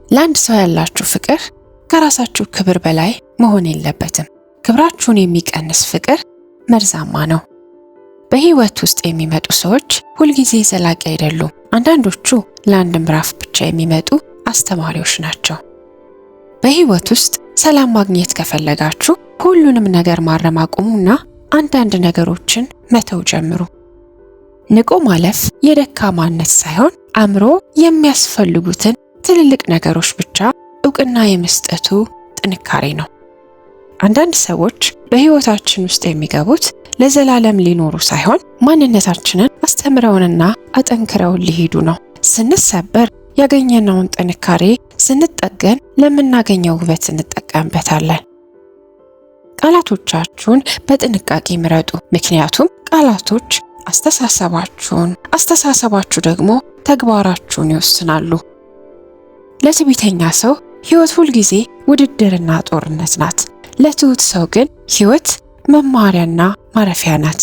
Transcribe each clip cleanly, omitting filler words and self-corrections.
ለአንድ ሰው ያላችሁ ፍቅር ከራሳችሁ ክብር በላይ መሆን የለበትም። ክብራችሁን የሚቀንስ ፍቅር መርዛማ ነው። በህይወት ውስጥ የሚመጡ ሰዎች ሁልጊዜ ዘላቂ አይደሉም። አንዳንዶቹ ለአንድ ምዕራፍ ብቻ የሚመጡ አስተማሪዎች ናቸው። በህይወት ውስጥ ሰላም ማግኘት ከፈለጋችሁ ሁሉንም ነገር ማረም አቁሙና አንዳንድ ነገሮችን መተው ጀምሩ። ንቆ ማለፍ የደካማነት ሳይሆን አእምሮ የሚያስፈልጉትን ትልልቅ ነገሮች ብቻ ዕውቅና የመስጠቱ ጥንካሬ ነው። አንዳንድ ሰዎች በህይወታችን ውስጥ የሚገቡት ለዘላለም ሊኖሩ ሳይሆን ማንነታችንን አስተምረውንና አጠንክረውን ሊሄዱ ነው። ስንሰበር ያገኘነውን ጥንካሬ ስንጠገን ለምናገኘው ውበት እንጠቀምበታለን። ቃላቶቻችሁን በጥንቃቄ ምረጡ፣ ምክንያቱም ቃላቶች አስተሳሰባችሁ ደግሞ ተግባራችሁን ይወስናሉ። ለትዕቢተኛ ሰው ህይወት ሁልጊዜ ውድድርና ጦርነት ናት። ለትሁት ሰው ግን ህይወት መማሪያና ማረፊያ ናት።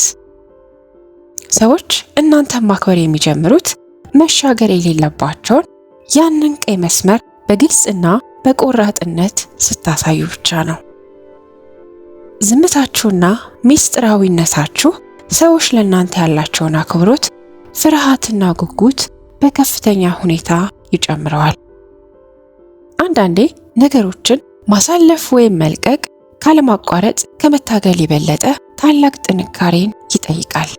ሰዎች እናንተን ማክበር የሚጀምሩት መሻገር የሌለባቸውን ያንን ቀይ መስመር በግልጽና በቆራጥነት ስታሳዩ ብቻ ነው። ዝምታችሁና ሚስጥራዊነታችሁ ሰዎች ለእናንተ ያላቸውን አክብሮት፣ ፍርሃትና ጉጉት በከፍተኛ ሁኔታ ይጨምረዋል። አንዳንዴ ነገሮችን ማሳለፍ ወይም መልቀቅ ካለማቋረጥ ከመታገል የበለጠ ታላቅ ጥንካሬን ይጠይቃል።